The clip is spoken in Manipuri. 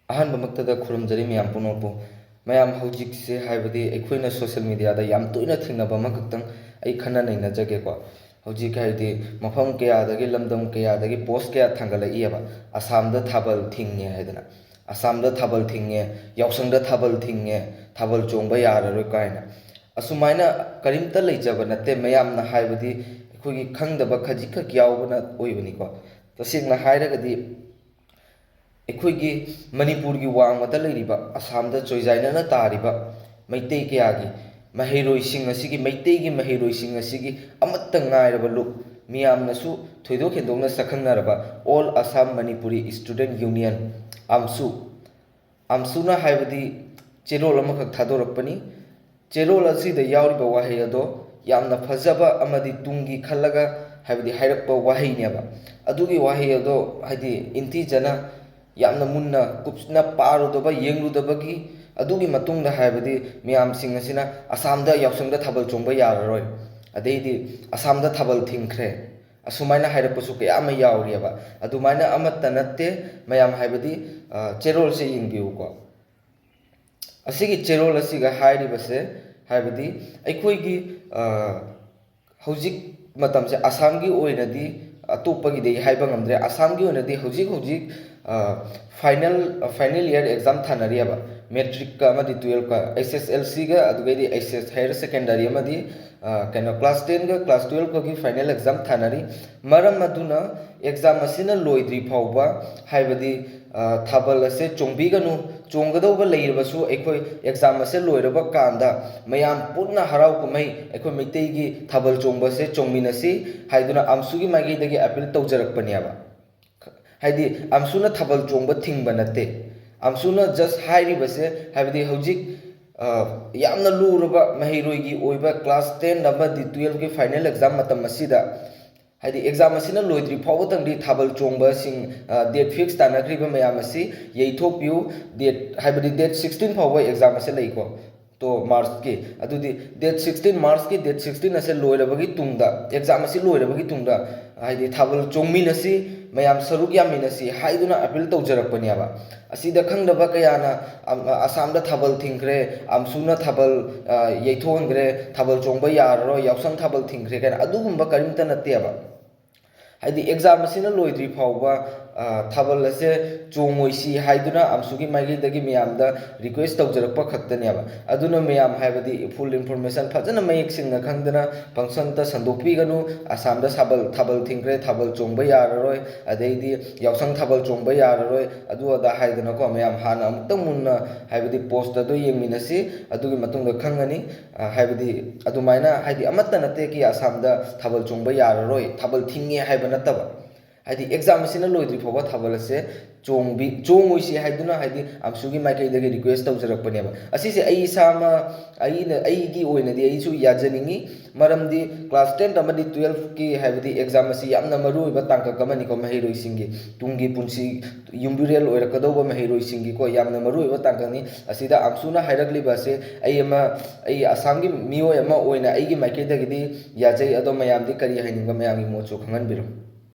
ꯑꯍꯥꯟꯕꯃꯛꯇꯗ ꯈꯨꯔꯨꯝꯖꯔꯤ ꯃꯌꯥꯝ ꯄꯨꯝꯅꯃꯛꯄꯨ ꯃꯌꯥꯝ ꯍꯧꯖꯤꯛꯁꯦ ꯍꯥꯏꯕꯗꯤ ꯑꯩꯈꯣꯏꯅ ꯁꯣꯁꯤꯌꯦꯜ ꯃꯤꯗꯤꯌꯥꯗ ꯌꯥꯝ ꯇꯣꯏꯅ ꯊꯦꯡꯅꯕ ꯑꯃꯈꯛꯇꯪ ꯑꯩ ꯈꯟꯅ ꯅꯩꯅꯖꯒꯦꯀꯣ ꯍꯧꯖꯤꯛ ꯍꯥꯏꯗꯤ ꯃꯐꯝ ꯀꯌꯥꯗꯒꯤ ꯂꯝꯗꯝ ꯀꯌꯥꯗꯒꯤ ꯄꯣꯁ ꯀꯌꯥ ꯊꯥꯡꯒꯠꯂꯛꯏꯑꯕ ꯑꯁꯥꯝꯗ ꯊꯥꯕꯜ ꯊꯤꯡꯉꯦ ꯍꯥꯏꯗꯅ ꯑꯁꯥꯝꯗ ꯊꯥꯕꯜ ꯊꯤꯡꯉꯦ ꯌꯥꯎꯁꯪꯗ ꯊꯥꯕꯜ ꯊꯤꯡꯉꯦ ꯊꯥꯕꯜ ꯆꯣꯡꯕ ꯌꯥꯔꯔꯣꯏ ꯀꯥꯏꯅ ꯑꯁꯨꯃꯥꯏꯅ ꯀꯔꯤꯝꯇ ꯂꯩꯖꯕ ꯅꯠꯇꯦ ꯃꯌꯥꯝꯅ ꯍꯥꯏꯕꯗꯤ ꯑꯩꯈꯣꯏꯒꯤ ꯈꯪꯗꯕ ꯈꯖꯤꯛꯈꯛ ꯌꯥꯎꯕꯅ ꯑꯣꯏꯕꯅꯤꯀꯣ ꯇꯁꯦꯡꯅ ꯍꯥꯏꯔꯒꯗꯤ ꯑꯩꯈꯣꯏꯒꯤ ꯃꯅꯤꯄꯨꯔꯒꯤ ꯋꯥꯡꯃꯗ ꯂꯩꯔꯤꯕ ꯑꯁꯥꯝꯗ ꯆꯣꯏꯖꯥꯏꯅꯅ ꯇꯥꯔꯤꯕ ꯃꯩꯇꯩ ꯀꯌꯥꯒꯤ ꯃꯍꯩꯔꯣꯏꯁꯤꯡ ꯑꯁꯤꯒꯤ ꯃꯩꯇꯩꯒꯤ ꯃꯍꯩꯔꯣꯏꯁꯤꯡ ꯑꯁꯤꯒꯤ ꯑꯃꯠꯇ ꯉꯥꯏꯔꯕ ꯂꯨꯞ ꯃꯤꯌꯥꯝꯅꯁꯨ ꯊꯣꯏꯗꯣꯛ ꯍꯦꯟꯗꯣꯛꯅ ꯁꯛꯈꯪꯅꯔꯕ all Assam Manipuri student union ꯑꯝꯁꯨꯅ ꯍꯥꯏꯕꯗꯤ ꯆꯦꯔꯣꯜ ꯑꯃꯈꯛ ꯊꯥꯗꯣꯔꯛꯄꯅꯤ ꯆꯦꯔꯣꯜ ꯑꯁꯤꯗ ꯌꯥꯎꯔꯤꯕ ꯋꯥꯍꯩ ꯑꯗꯣ ꯌꯥꯝꯅ ꯐꯖꯕ ꯑꯃꯗꯤ ꯇꯨꯡꯒꯤ ꯈꯜꯂꯒ ꯍꯥꯏꯕꯗꯤ ꯍꯥꯏꯔꯛꯄ ꯋꯥꯍꯩꯅꯦꯕ ꯑꯗꯨꯒꯤ ꯋꯥꯍꯩ ꯑꯗꯣ ꯍꯥꯏꯗꯤ ꯏꯟꯊꯤꯖꯅ ꯌꯥꯝꯅ ꯃꯨꯟꯅ ꯀꯨꯞꯅ ꯄꯥꯔꯨꯗꯕ ꯌꯦꯡꯂꯨꯗꯕꯒꯤ ꯑꯗꯨꯒꯤ ꯃꯇꯨꯡꯗ ꯍꯥꯏꯕꯗꯤ ꯃꯤꯌꯥꯝꯁꯤꯡ ꯑꯁꯤꯅ ꯑꯁꯥꯝꯗ ꯌꯥꯎꯁꯪꯗ ꯊꯥꯕꯜ ꯆꯣꯡꯕ ꯌꯥꯔꯔꯣꯏ ꯑꯗꯩꯗꯤ ꯑꯁꯥꯝꯗ ꯊꯥꯕꯜ ꯊꯤꯡꯈ꯭ꯔꯦ ꯑꯁꯨꯃꯥꯏꯅ ꯍꯥꯏꯔꯛꯄꯁꯨ ꯀꯌꯥ ꯑꯃ ꯌꯥꯎꯔꯤꯑꯕ ꯑꯗꯨꯃꯥꯏꯅ ꯑꯃꯠꯇ ꯅꯠꯇꯦ ꯃꯌꯥꯝ ꯍꯥꯏꯕꯗꯤ ꯆꯦꯔꯣꯜꯁꯦ ꯌꯦꯡꯕꯤꯌꯨꯀꯣ ꯑꯁꯤꯒꯤ ꯆꯦꯔꯣꯜ ꯑꯁꯤꯒ ꯍꯥꯏꯔꯤꯕꯁꯦ ꯍꯥꯏꯕꯗꯤ ꯑꯩꯈꯣꯏꯒꯤ ꯍꯧꯖꯤꯛ ꯃꯇꯝꯁꯦ ꯑꯁꯥꯝꯒꯤ ꯑꯣꯏꯅꯗꯤ ꯑꯇꯣꯞꯄꯒꯤꯗꯤ ꯍꯥꯏꯕ ꯉꯝꯗ꯭ꯔꯦ ꯑꯁꯥꯝꯒꯤ ꯑꯣꯏꯅꯗꯤ ꯍꯧꯖꯤꯛ ꯐꯥꯏꯅꯦꯜ ꯏꯌꯔ ꯑꯦꯛꯖꯥꯝ ꯊꯥꯅꯔꯤꯑꯕ ꯃꯦꯇ꯭ꯔꯤꯛꯀ ꯑꯃꯗꯤ ꯇꯨꯌꯦꯜꯞꯀ SSLCꯒ ꯑꯗꯨꯒꯩꯗꯤ HS ꯍꯥꯌꯔ ꯁꯦꯀꯦꯟꯗꯔꯤ ꯑꯃꯗꯤ ꯀ꯭ꯂꯥꯁ 10ꯒ ꯀ꯭ꯂꯥꯁ 12ꯀꯒꯤ ꯐꯥꯏꯅꯦꯜ ꯑꯦꯛꯖꯥꯝ ꯊꯥꯅꯔꯤ ꯃꯔꯝ ꯑꯗꯨꯅ ꯑꯦꯛꯖꯥꯝ ꯑꯁꯤꯅ ꯂꯣꯏꯗ꯭ꯔꯤ ꯐꯥꯎꯕ ꯍꯥꯏꯕꯗꯤ ꯊꯥꯕꯜ ꯑꯁꯦ ꯆꯣꯡꯕꯤꯒꯅꯨ ꯆꯣꯡꯒꯗꯧꯕ ꯂꯩꯔꯕꯁꯨ ꯑꯩꯈꯣꯏ ꯑꯦꯛꯖꯥꯝ ꯑꯁꯦ ꯂꯣꯏꯔꯕ ꯀꯥꯟꯗ ꯃꯌꯥꯝ ꯄꯨꯟꯅ ꯍꯔꯥꯎ ꯀꯨꯝꯍꯩ ꯑꯩꯈꯣꯏ ꯃꯩꯇꯩꯒꯤ ꯊꯥꯕꯜ ꯆꯣꯡꯕꯁꯦ ꯆꯣꯡꯃꯤꯟꯅꯁꯤ ꯍꯥꯏꯗꯨꯅ ꯑꯝꯁꯨꯒꯤ ꯃꯥꯏꯀꯩꯗꯒꯤ ꯑꯄꯤꯜ ꯇꯧꯖꯔꯛꯄꯅꯦꯕ ꯍꯥꯏꯗꯤ ꯑꯝꯁꯨꯅ ꯊꯥꯕꯜ ꯆꯣꯡꯕ ꯊꯤꯡꯕ ꯅꯠꯇꯦ ꯑꯝꯁꯨꯅ ꯖꯁ ꯍꯥꯏꯔꯤꯕꯁꯦ ꯍꯥꯏꯕꯗꯤ ꯍꯧꯖꯤꯛ ꯌꯥꯝꯅ ꯂꯨꯔꯕ ꯃꯍꯩꯔꯣꯏꯒꯤ ꯑꯣꯏꯕ ꯀ꯭ꯂꯥꯁ 10 ꯑꯃꯗꯤ 12ꯒꯤ ꯐꯥꯏꯅꯦꯜ ꯑꯦꯛꯖꯥꯝ ꯃꯇꯝ ꯑꯁꯤꯗ ꯍꯥꯏꯗꯤ ꯑꯦꯛꯖꯥꯝ ꯑꯁꯤꯅ ꯂꯣꯏꯗ꯭ꯔꯤ ꯐꯥꯎꯕꯇꯪꯗꯤ ꯊꯥꯕꯜ ꯆꯣꯡꯕꯁꯤꯡ ꯗꯦꯠ ꯐꯤꯛꯁ ꯇꯥꯟꯅꯈ꯭ꯔꯤꯕ ꯃꯌꯥꯝ ꯑꯁꯤ ꯌꯩꯊꯣꯛꯄꯤꯌꯨ ꯍꯥꯏꯕꯗꯤ ꯗꯦꯠ 16 ꯐꯥꯎꯕ ꯑꯦꯛꯖꯥꯝ ꯑꯁꯤ ꯂꯩꯀꯣ ꯇꯣ ꯃꯥꯔꯆꯀꯤ ꯑꯗꯨꯗꯤ ꯗꯦꯠ 16 ꯃꯥꯔꯆꯀꯤ ꯗꯦꯠ 16 ꯑꯁꯦ ꯂꯣꯏꯔꯕꯒꯤ ꯇꯨꯡꯗ ꯑꯦꯛꯖꯥꯝ ꯑꯁꯤ ꯂꯣꯏꯔꯕꯒꯤ ꯇꯨꯡꯗ ꯍꯥꯏꯗꯤ ꯊꯥꯕꯜ ꯆꯣꯡꯃꯤꯟꯅꯁꯤ ꯃꯌꯥꯝ ꯁꯔꯨꯛ ꯌꯥꯃꯤꯟꯅꯁꯤ ꯍꯥꯏꯗꯨꯅ ꯑꯄꯤꯜ ꯇꯧꯖꯔꯛꯄꯅꯦꯕ ꯑꯁꯤꯗ ꯈꯪꯗꯕ ꯀꯌꯥꯅ ꯑꯁꯥꯝꯗ ꯊꯥꯕꯜ ꯊꯤꯡꯈ꯭ꯔꯦ ꯑꯝꯁꯨꯅ ꯊꯥꯕꯜ ꯌꯩꯊꯣꯛꯍꯟꯈ꯭ꯔꯦ ꯊꯥꯕꯜ ꯆꯣꯡꯕ ꯌꯥꯔꯔꯣꯏ ꯌꯥꯎꯁꯪ ꯊꯥꯕꯜ ꯊꯤꯡꯈ꯭ꯔꯦ ꯀꯥꯏꯅ ꯑꯗꯨꯒꯨꯝꯕ ꯀꯔꯤꯝꯇ ꯅꯠꯇꯦꯕ ꯍꯥꯏꯗꯤ ꯑꯦꯛꯖꯥꯝ ꯑꯁꯤꯅ ꯂꯣꯏꯗ꯭ꯔꯤ ꯐꯥꯎꯕ ꯊꯥꯕꯜ ꯑꯁꯦ ꯆꯣꯡꯉꯣꯏꯁꯤ ꯍꯥꯏꯗꯨꯅ ꯑꯝꯁꯨꯒꯤ ꯃꯥꯏꯀꯩꯗꯒꯤ ꯃꯌꯥꯝꯗ ꯔꯤꯀ꯭ꯋꯦꯁ ꯇꯧꯖꯔꯛꯄ ꯈꯛꯇꯅꯦꯕ ꯑꯗꯨꯅ ꯃꯌꯥꯝ ꯍꯥꯏꯕꯗꯤ ꯐꯨꯜ ꯏꯟꯐꯣꯔꯃꯦꯁꯟ ꯐꯖꯅ ꯃꯌꯦꯛ ꯁꯦꯡꯅ ꯈꯪꯗꯅ ꯄꯪꯁꯟꯇ ꯁꯟꯗꯣꯛꯄꯤꯒꯅꯨ ꯑꯁꯥꯝꯗ ꯊꯥꯕꯜ ꯊꯤꯡꯈ꯭ꯔꯦ ꯊꯥꯕꯜ ꯆꯣꯡꯕ ꯌꯥꯔꯔꯣꯏ ꯑꯗꯩꯗꯤ ꯌꯥꯎꯁꯪ ꯊꯥꯕꯜ ꯆꯣꯡꯕ ꯌꯥꯔꯔꯣꯏ ꯑꯗꯨ ꯑꯗꯥ ꯍꯥꯏꯗꯅꯀꯣ ꯃꯌꯥꯝ ꯍꯥꯟꯅ ꯑꯃꯨꯛꯇꯪ ꯃꯨꯟꯅ ꯍꯥꯏꯕꯗꯤ ꯄꯣꯁꯠ ꯑꯗꯨ ꯌꯦꯡꯃꯤꯟꯅꯁꯤ ꯑꯗꯨꯒꯤ ꯃꯇꯨꯡꯗ ꯈꯪꯒꯅꯤ ꯍꯥꯏꯕꯗꯤ ꯑꯗꯨꯃꯥꯏꯅ ꯍꯥꯏꯗꯤ ꯑꯃꯠꯇ ꯅꯠꯇꯦ ꯀꯤ ꯑꯁꯥꯝꯗ ꯊꯥꯕꯜ ꯆꯣꯡꯕ ꯌꯥꯔꯔꯣꯏ ꯊꯥꯕꯜ ꯊꯤꯡꯉꯦ ꯍꯥꯏꯕ ꯅꯠꯇꯕ ꯍꯥꯏꯗꯤ ꯑꯦꯛꯖꯥꯝ ꯑꯁꯤꯅ ꯂꯣꯏꯗ꯭ꯔꯤ ꯐꯥꯎꯕ ꯊꯥꯕꯜ ꯑꯁꯦ ꯆꯣꯡꯉꯣꯏꯁꯤ ꯍꯥꯏꯗꯨꯅ ꯍꯥꯏꯗꯤ ꯑꯝꯁꯨꯒꯤ ꯃꯥꯏꯀꯩꯗꯒꯤ ꯔꯤꯀ꯭ꯋꯦꯁ ꯇꯧꯖꯔꯛꯄꯅꯦꯕ ꯑꯁꯤꯁꯦ ꯑꯩ ꯏꯁꯥꯃ ꯑꯩꯒꯤ ꯑꯣꯏꯅꯗꯤ ꯑꯩꯁꯨ ꯌꯥꯖꯅꯤꯡꯉꯤ ꯃꯔꯝꯗꯤ ꯀ꯭ꯂꯥꯁ 10 ꯑꯃꯗꯤ 12ꯀꯤ ꯍꯥꯏꯕꯗꯤ ꯑꯦꯛꯖꯥꯝ ꯑꯁꯤ ꯌꯥꯝꯅ ꯃꯔꯨꯑꯣꯏꯕ ꯇꯥꯡꯀꯛ ꯑꯃꯅꯤꯀꯣ ꯃꯍꯩꯔꯣꯏꯁꯤꯡꯒꯤ ꯇꯨꯡꯒꯤ ꯄꯨꯟꯁꯤ ꯌꯨꯝꯕꯤꯔꯦꯜ ꯑꯣꯏꯔꯛꯀꯗꯧꯕ ꯃꯍꯩꯔꯣꯏꯁꯤꯡꯒꯤꯀꯣ ꯌꯥꯝꯅ ꯃꯔꯨꯑꯣꯏꯕ ꯇꯥꯡꯀꯛꯅꯤ ꯑꯁꯤꯗ ꯑꯝꯁꯨꯅ ꯍꯥꯏꯔꯛꯂꯤꯕ ꯑꯁꯦ ꯑꯩ ꯑꯁꯥꯝꯒꯤ ꯃꯤꯑꯣꯏ ꯑꯃ ꯑꯣꯏꯅ ꯑꯩꯒꯤ ꯃꯥꯏꯀꯩꯗꯒꯤꯗꯤ ꯌꯥꯖꯩ ꯑꯗꯣ ꯃꯌꯥꯝꯗꯤ ꯀꯔꯤ ꯍꯥꯏꯅꯤꯡꯕ ꯃꯌꯥꯝꯒꯤ ꯃꯣꯠꯁꯨ ꯈꯪꯍꯟꯕꯤꯔꯣ